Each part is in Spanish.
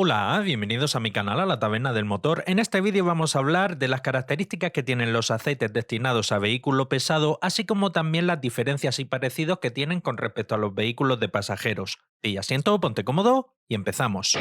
Hola, bienvenidos a mi canal, a la Taberna del Motor. En este vídeo vamos a hablar de las características que tienen los aceites destinados a vehículo pesado, así como también las diferencias y parecidos que tienen con respecto a los vehículos de pasajeros. Pilla asiento, ponte cómodo y empezamos.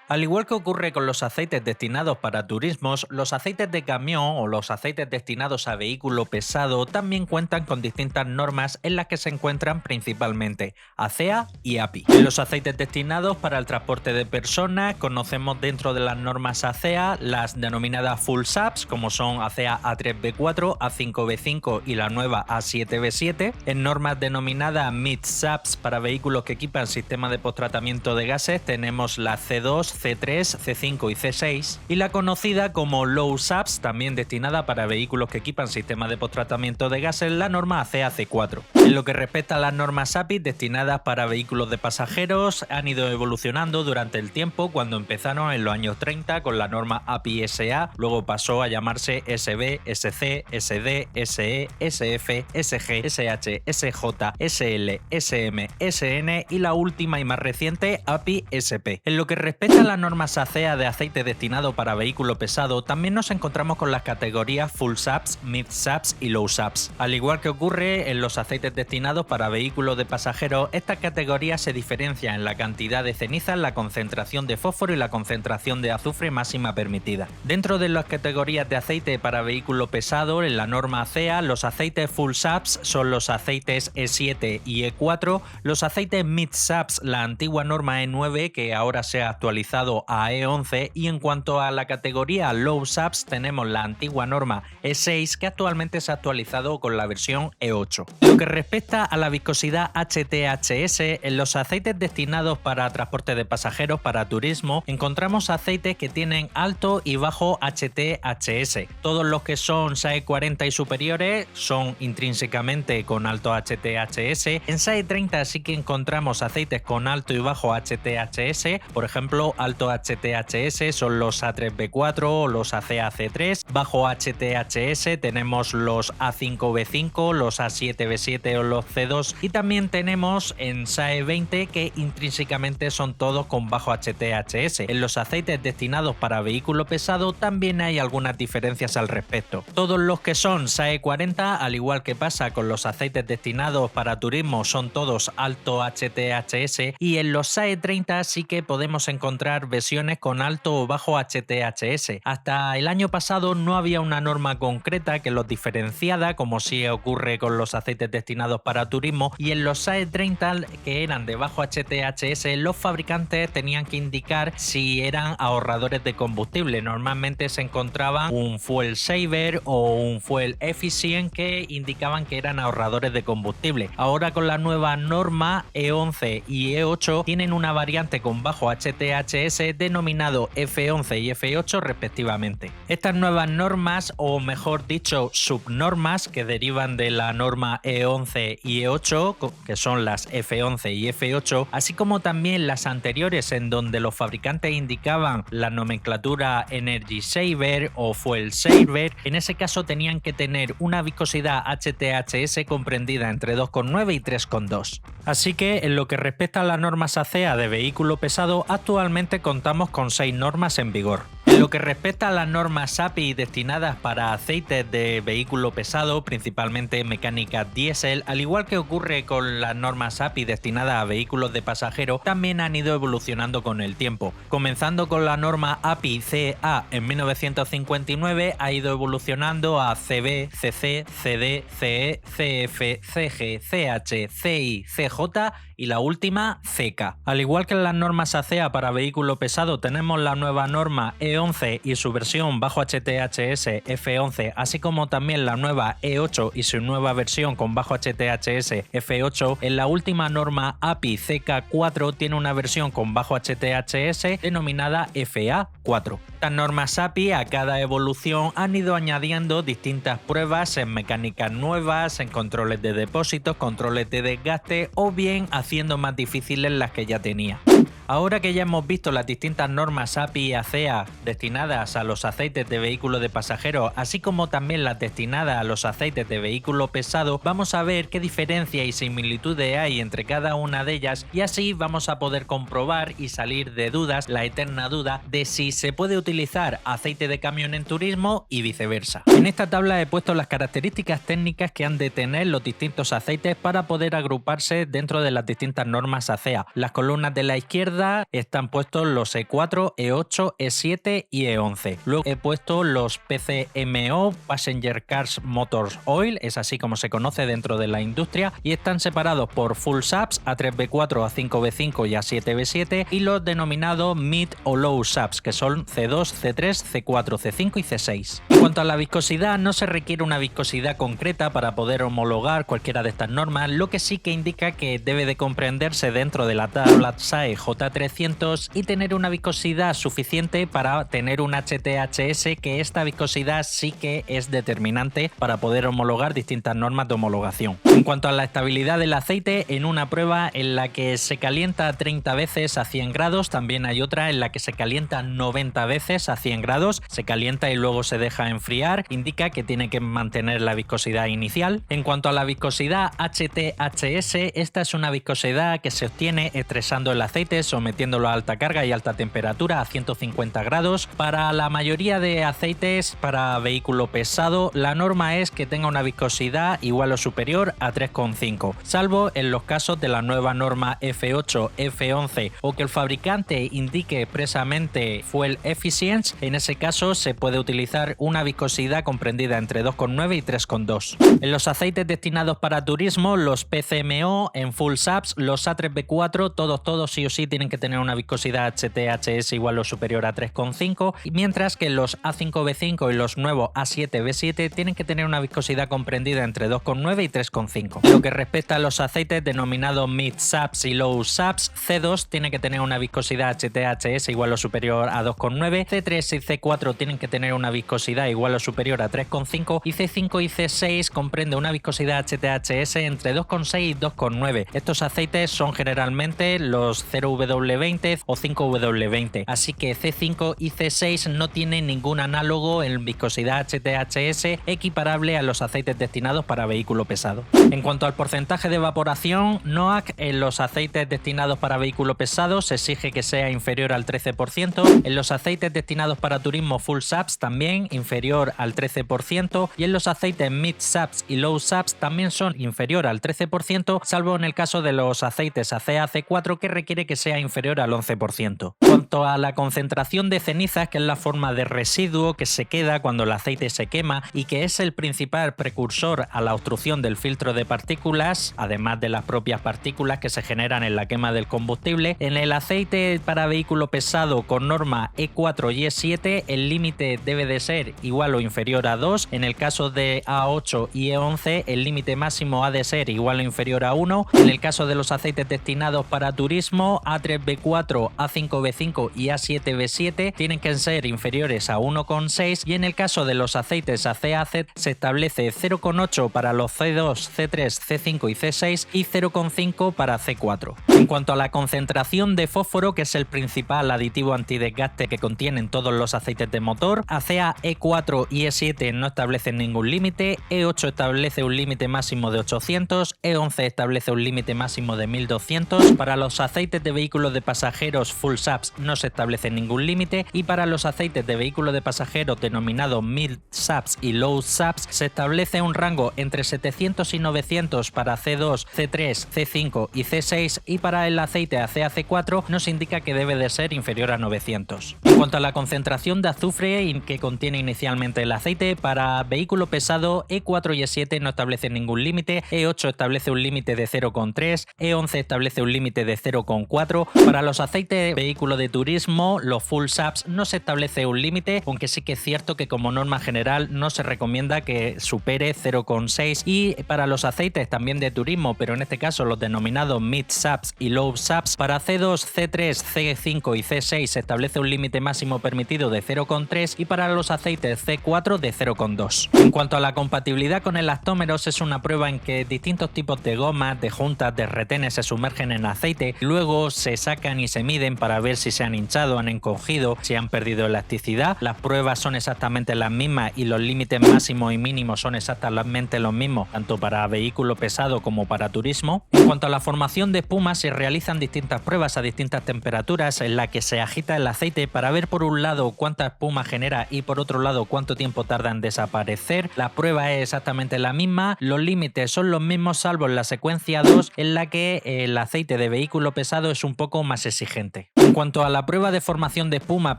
Al igual que ocurre con los aceites destinados para turismos, los aceites de camión o los aceites destinados a vehículo pesado también cuentan con distintas normas en las que se encuentran principalmente ACEA y API. En los aceites destinados para el transporte de personas conocemos dentro de las normas ACEA las denominadas Full SAPs, como son ACEA A3B4, A5B5 y la nueva A7B7. En normas denominadas Mid SAPs para vehículos que equipan sistema de posttratamiento de gases tenemos la C2, C3, C5 y C6, y la conocida como Low SAPs, también destinada para vehículos que equipan sistemas de posttratamiento de gases, la norma ACEA C4. En lo que respecta a las normas API destinadas para vehículos de pasajeros, han ido evolucionando durante el tiempo, cuando empezaron en los años 30 con la norma API SA, luego pasó a llamarse SB, SC, SD, SE, SF, SG, SH, SJ, SL, SM, SN y la última y más reciente API SP. En lo que respecta a las normas ACEA de aceite destinado para vehículo pesado, también nos encontramos con las categorías Full SAPs, Mid SAPs y Low SAPs. Al igual que ocurre en los aceites destinados para vehículos de pasajeros, estas categorías se diferencian en la cantidad de ceniza, la concentración de fósforo y la concentración de azufre máxima permitida. Dentro de las categorías de aceite para vehículo pesado, en la norma ACEA, los aceites Full SAPs son los aceites E7 y E4, los aceites Mid SAPs, la antigua norma E9 que ahora se ha actualizado a E11, y en cuanto a la categoría Low SAPs tenemos la antigua norma E6 que actualmente se ha actualizado con la versión E8. Lo que respecta a la viscosidad HTHS, en los aceites destinados para transporte de pasajeros para turismo encontramos aceites que tienen alto y bajo HTHS. Todos los que son SAE 40 y superiores son intrínsecamente con alto HTHS. En SAE 30 sí que encontramos aceites con alto y bajo HTHS, por ejemplo, alto HTHS son los A3B4 o los ACEA C3, bajo HTHS tenemos los A5B5, los A7B7 o los C2, y también tenemos en SAE 20 que intrínsecamente son todos con bajo HTHS. En los aceites destinados para vehículo pesado también hay algunas diferencias al respecto. Todos los que son SAE 40, al igual que pasa con los aceites destinados para turismo, son todos alto HTHS, y en los SAE 30 sí que podemos encontrar versiones con alto o bajo HTHS. Hasta el año pasado no había una norma concreta que los diferenciara, como sí ocurre con los aceites destinados para turismo, y en los SAE 30 que eran de bajo HTHS, los fabricantes tenían que indicar si eran ahorradores de combustible. Normalmente se encontraban un Fuel Saver o un Fuel Efficient que indicaban que eran ahorradores de combustible. Ahora con la nueva norma E11 y E8 tienen una variante con bajo HTHS denominado F11 y F8 respectivamente. Estas nuevas normas, o mejor dicho subnormas, que derivan de la norma E11 y E8, que son las F11 y F8, así como también las anteriores en donde los fabricantes indicaban la nomenclatura Energy Saver o Fuel Saver, en ese caso tenían que tener una viscosidad HTHS comprendida entre 2,9 y 3,2. Así que en lo que respecta a las normas ACEA de vehículo pesado, actualmente contamos con 6 normas en vigor. En lo que respecta a las normas API destinadas para aceites de vehículo pesado, principalmente mecánicas diésel, al igual que ocurre con las normas API destinadas a vehículos de pasajeros, también han ido evolucionando con el tiempo. Comenzando con la norma API CA en 1959, ha ido evolucionando a CB, CC, CD, CE, CF, CG, CH, CI, CJ y la última CK. Al igual que en las normas ACEA para vehículo pesado tenemos la nueva norma E11 y su versión bajo HTHS F11, así como también la nueva E8 y su nueva versión con bajo HTHS F8. En la última norma API CK4 tiene una versión con bajo HTHS denominada FA4. Estas normas API a cada evolución han ido añadiendo distintas pruebas en mecánicas nuevas, en controles de depósitos, controles de desgaste o bien haciendo más difíciles las que ya tenía. Ahora que ya hemos visto las distintas normas API y ACEA destinadas a los aceites de vehículos de pasajeros, así como también las destinadas a los aceites de vehículo pesado, vamos a ver qué diferencia y similitudes hay entre cada una de ellas y así vamos a poder comprobar y salir de dudas, la eterna duda de si se puede utilizar aceite de camión en turismo y viceversa. En esta tabla he puesto las características técnicas que han de tener los distintos aceites para poder agruparse dentro de las distintas normas ACEA. Las columnas de la izquierda están puestos los E4, E8, E7 y E11. Luego he puesto los PCMO, Passenger Cars Motors Oil, es así como se conoce dentro de la industria, y están separados por Full SAPs, A3B4, A5B5 y A7B7, y los denominados Mid o Low SAPs, que son C2, C3, C4, C5 y C6. En cuanto a la viscosidad, no se requiere una viscosidad concreta para poder homologar cualquiera de estas normas, lo que sí que indica que debe de comprenderse dentro de la tabla SAE J300 y tener una viscosidad suficiente para tener un HTHS, que esta viscosidad sí que es determinante para poder homologar distintas normas de homologación. En cuanto a la estabilidad del aceite, en una prueba en la que se calienta 30 veces a 100 grados, también hay otra en la que se calienta 90 veces a 100 grados, se calienta y luego se deja enfriar, indica que tiene que mantener la viscosidad inicial. En cuanto a la viscosidad HTHS, esta es una viscosidad que se obtiene estresando el aceite, sometiéndolo a alta carga y alta temperatura a 150 grados. Para la mayoría de aceites para vehículo pesado, la norma es que tenga una viscosidad igual o superior a 3,5, salvo en los casos de la nueva norma F8, F11 o que el fabricante indique expresamente Fuel Efficiency. En ese caso se puede utilizar una viscosidad comprendida entre 2,9 y 3,2. En los aceites destinados para turismo, los PCMO en Full SAPs, los A3B4, todos sí o sí tienen que tener una viscosidad HTHS igual o superior a 3,5, mientras que los A5B5 y los nuevos A7B7 tienen que tener una viscosidad comprendida entre 2,9 y 3,5. Lo que respecta a los aceites denominados Mid SAPs y Low SAPs, C2 tiene que tener una viscosidad HTHS igual o superior a 2,9, C3 y C4 tienen que tener una viscosidad igual o superior a 3,5 y C5 y C6 comprende una viscosidad HTHS entre 2,6 y 2,9. Estos aceites son generalmente los 0W20 o 5W20, así que C5 y C6 no tienen ningún análogo en viscosidad HTHS equiparable a los aceites destinados para vehículo pesado. En cuanto al porcentaje de evaporación, NOAC en los aceites destinados para vehículo pesado se exige que sea inferior al 13%, en los aceites destinados para turismo Full SAPs también inferior al 13%, y en los aceites Mid SAPs y Low SAPs también son inferior al 13%, salvo en el caso de los aceites ACEA C4 que requiere que sea inferior al 11%. Cuanto a la concentración de cenizas, que es la forma de residuo que se queda cuando el aceite se quema y que es el principal precursor a la obstrucción del filtro de partículas, además de las propias partículas que se generan en la quema del combustible, en el aceite para vehículo pesado con norma E4 y E7 el límite debe de ser igual o inferior a 2, en el caso de A8 y E11 el límite máximo ha de ser igual o inferior a 1, en el caso de los aceites destinados para turismo A3B4, A5B5 y A7B7 tienen que ser inferiores a 1,6, y en el caso de los aceites ACEA-Z se establece 0,8 para los C2, C3, C5 y C6 y 0,5 para C4. En cuanto a la concentración de fósforo, que es el principal aditivo antidesgaste que contienen todos los aceites de motor, ACEA E4 y E7 no establecen ningún límite, E8 establece un límite máximo de 800, E11 establece un límite máximo de 1200, para los aceites de vehículos de pasajeros Full SAPs no se establece ningún límite, y para los aceites de vehículos de pasajeros denominados Mid SAPs y Low SAPs se establece un rango entre 700 y 900 para C2, C3, C5 y C6, y para el aceite ACEA C4 nos indica que debe de ser inferior a 900. En cuanto a la concentración de azufre que contiene inicialmente el aceite, para vehículo pesado E4 y E7 no establecen ningún límite, E8 establece un límite de 0,3, E11 establece un límite de 0,4. Para los aceites de vehículo de turismo, los Full SAPs, no se establece un límite, aunque sí que es cierto que como norma general no se recomienda que supere 0,6, y para los aceites también de turismo, pero en este caso los denominados Mid SAPs y Low SAPs, para C2, C3, C5 y C6 se establece un límite máximo permitido de 0,3 y para los aceites C4 de 0,2. En cuanto a la compatibilidad con elastómeros, es una prueba en que distintos tipos de gomas, de juntas, de retenes se sumergen en aceite, luego se se sacan y se miden para ver si se han hinchado, han encogido, si han perdido elasticidad. Las pruebas son exactamente las mismas y los límites máximos y mínimos son exactamente los mismos, tanto para vehículo pesado como para turismo. En cuanto a la formación de espuma, se realizan distintas pruebas a distintas temperaturas en las que se agita el aceite para ver por un lado cuánta espuma genera y por otro lado cuánto tiempo tarda en desaparecer. La prueba es exactamente la misma, los límites son los mismos salvo en la secuencia 2 en la que el aceite de vehículo pesado es un poco más exigente. En cuanto a la prueba de formación de espuma,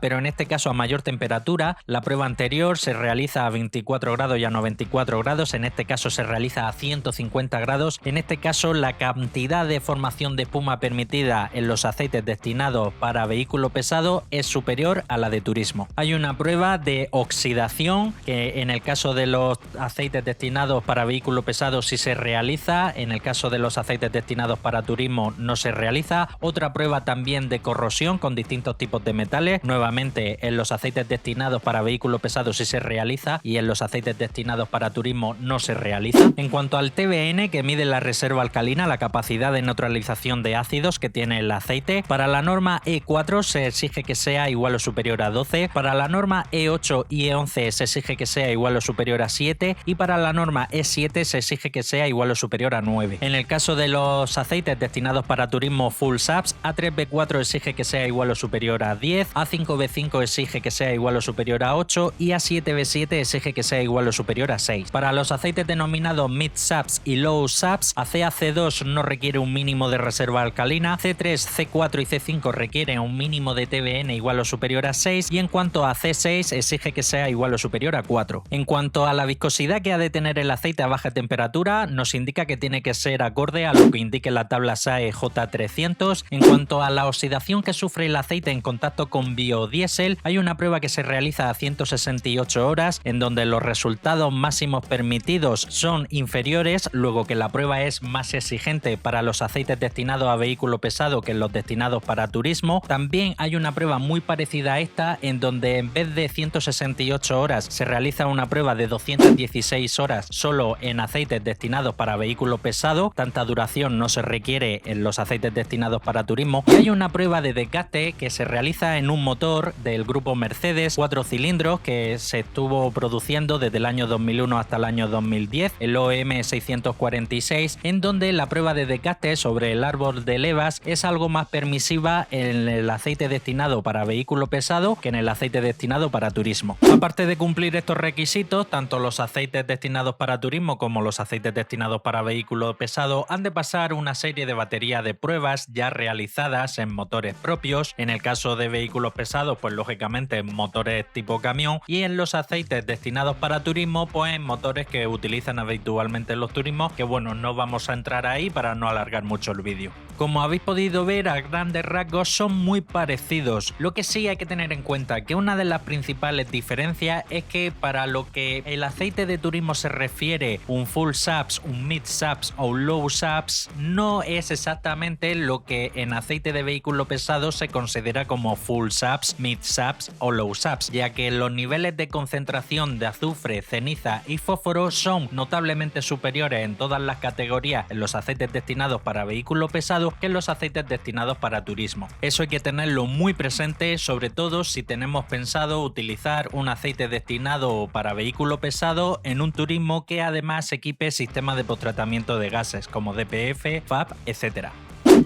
pero en este caso a mayor temperatura, la prueba anterior se realiza a 24 grados y a 94 grados, en este caso se realiza a 150 grados. En este caso la cantidad de formación de espuma permitida en los aceites destinados para vehículo pesado es superior a la de turismo. Hay una prueba de oxidación que en el caso de los aceites destinados para vehículo pesado sí se realiza, en el caso de los aceites destinados para turismo no se realiza. Otra prueba también de corrosión con distintos tipos de metales, nuevamente en los aceites destinados para vehículo pesado sí se realiza y en los aceites destinados para turismo no se realiza. En cuanto al TBN, que mide la reserva alcalina, la capacidad de neutralización de ácidos que tiene el aceite, para la norma E4 se exige que sea igual o superior a 12, para la norma E8 y E11 se exige que sea igual o superior a 7 y para la norma E7 se exige que sea igual o superior a 9. En el caso de los aceites destinados para turismo full SAPS, A3B4 exige que sea igual o superior a 10, A5B5 exige que sea igual o superior a 8 y A7B7 exige que sea igual o superior a 6. Para los aceites denominados mid SAPS y low SAPS, ACAC2 no requiere un mínimo de reserva alcalina, C3, C4 y C5 requieren un mínimo de TBN igual o superior a 6 y en cuanto a C6 exige que sea igual o superior a 4. En cuanto a la viscosidad que ha de tener el aceite a baja temperatura, nos indica que tiene que ser acorde a lo que indique la tabla SAE J300. En cuanto a la oxidación que sufre el aceite en contacto con biodiesel, hay una prueba que se realiza a 168 horas en donde los resultados máximos permitidos son inferiores, luego que la prueba es más exigente para los aceites destinados a vehículo pesado que los destinados para turismo. También hay una prueba muy parecida a esta en donde en vez de 168 horas se realiza una prueba de 216 horas solo en aceites destinados para vehículo pesado. Tanta duración no se requiere en los aceites destinados para turismo. Y hay una prueba de desgaste que se realiza en un motor del grupo Mercedes 4 cilindros que se estuvo produciendo desde el año 2001 hasta el año 2010, el OM 646, en donde la prueba de desgaste sobre el árbol de levas es algo más permisiva en el aceite destinado para vehículo pesado que en el aceite destinado para turismo. Aparte de cumplir estos requisitos, tanto los aceites destinados para turismo como los aceites destinados para vehículo pesado han de pasar una serie de baterías de pruebas ya realizadas en motores propios. En el caso de vehículos pesados, pues lógicamente en motores tipo camión, y en los aceites destinados para turismo, pues en motores que utilizan habitualmente en los turismos, que bueno, no vamos a entrar ahí para no alargar mucho el vídeo. Como habéis podido ver, a grandes rasgos son muy parecidos. Lo que sí hay que tener en cuenta que una de las principales diferencias es que para lo que el aceite de turismo se refiere, un full SAPS, un mid SAPS o un low SAPS no es exactamente lo que en aceite de vehículo pesado se considera como full SAPS, mid SAPS o low SAPS, ya que los niveles de concentración de azufre, ceniza y fósforo son notablemente superiores en todas las categorías en los aceites destinados para vehículo pesado que en los aceites destinados para turismo. Eso hay que tenerlo muy presente, sobre todo si tenemos pensado utilizar un aceite destinado para vehículo pesado en un turismo que además equipe sistemas de posttratamiento de gases como DPF, FAP, etc.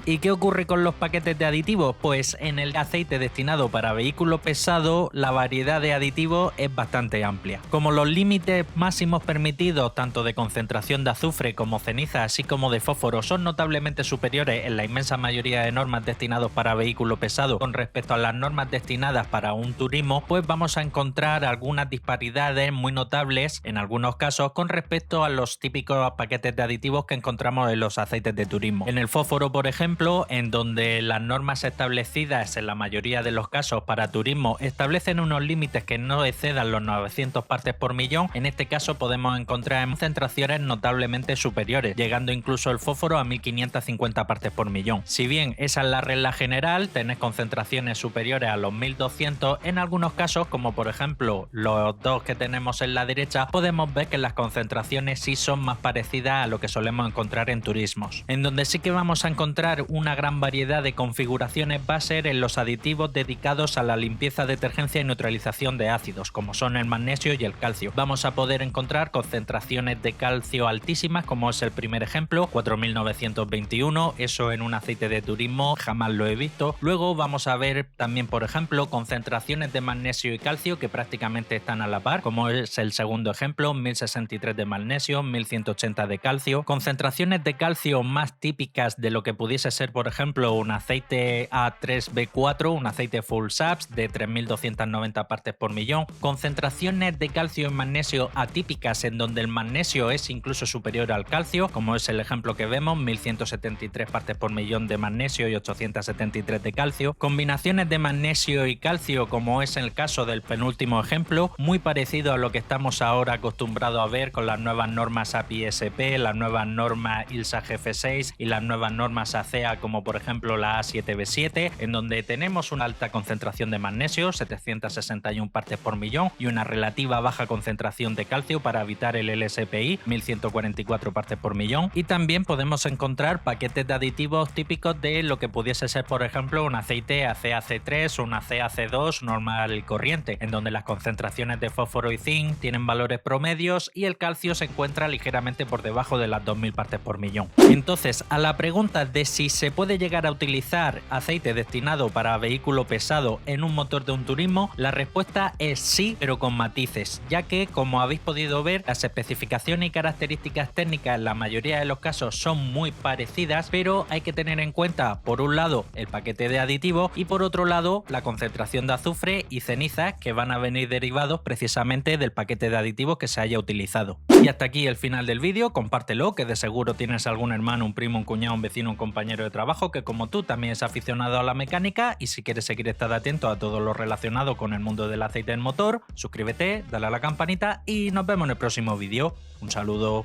¿Y qué ocurre con los paquetes de aditivos? Pues en el aceite destinado para vehículo pesado la variedad de aditivos es bastante amplia. Como los límites máximos permitidos tanto de concentración de azufre como ceniza así como de fósforo son notablemente superiores en la inmensa mayoría de normas destinados para vehículo pesado con respecto a las normas destinadas para un turismo, pues vamos a encontrar algunas disparidades muy notables en algunos casos con respecto a los típicos paquetes de aditivos que encontramos en los aceites de turismo. En el fósforo, por ejemplo, en donde las normas establecidas en la mayoría de los casos para turismo establecen unos límites que no excedan los 900 partes por millón, en este caso podemos encontrar concentraciones notablemente superiores, llegando incluso el fósforo a 1550 partes por millón. Si bien esa es la regla general, tener concentraciones superiores a los 1200, en algunos casos, como por ejemplo los dos que tenemos en la derecha, podemos ver que las concentraciones sí son más parecidas a lo que solemos encontrar en turismos. En donde sí que vamos a encontrar encontrar una gran variedad de configuraciones va a ser en los aditivos dedicados a la limpieza, detergencia y neutralización de ácidos, como son el magnesio y el calcio. Vamos a poder encontrar concentraciones de calcio altísimas, como es el primer ejemplo, 4921, eso en un aceite de turismo jamás lo he visto. Luego vamos a ver también, por ejemplo, concentraciones de magnesio y calcio que prácticamente están a la par, como es el segundo ejemplo, 1063 de magnesio, 1180 de calcio. Concentraciones de calcio más típicas de lo que pudiese ser, por ejemplo, un aceite A3B4, un aceite full saps de 3290 partes por millón. Concentraciones de calcio y magnesio atípicas en donde el magnesio es incluso superior al calcio, como es el ejemplo que vemos, 1173 partes por millón de magnesio y 873 de calcio. Combinaciones de magnesio y calcio, como es el caso del penúltimo ejemplo, muy parecido a lo que estamos ahora acostumbrados a ver con las nuevas normas API-SP, las nuevas normas ILSA GF6 y las nuevas normas ACEA, como por ejemplo la A7B7, en donde tenemos una alta concentración de magnesio, 761 partes por millón, y una relativa baja concentración de calcio para evitar el LSPI, 1144 partes por millón. Y también podemos encontrar paquetes de aditivos típicos de lo que pudiese ser, por ejemplo, un aceite ACAC3 o un ACAC2 normal y corriente, en donde las concentraciones de fósforo y zinc tienen valores promedios y el calcio se encuentra ligeramente por debajo de las 2000 partes por millón. Entonces, a la pregunta de si se puede llegar a utilizar aceite destinado para vehículo pesado en un motor de un turismo, la respuesta es sí, pero con matices, ya que, como habéis podido ver, las especificaciones y características técnicas en la mayoría de los casos son muy parecidas, pero hay que tener en cuenta, por un lado, el paquete de aditivos y por otro lado, la concentración de azufre y cenizas que van a venir derivados precisamente del paquete de aditivos que se haya utilizado. Y hasta aquí el final del vídeo, compártelo, que de seguro tienes algún hermano, un primo, un cuñado, un vecino, un compañero de trabajo que como tú también es aficionado a la mecánica, y si quieres seguir estar atento a todo lo relacionado con el mundo del aceite del motor, suscríbete, dale a la campanita y nos vemos en el próximo vídeo. Un saludo.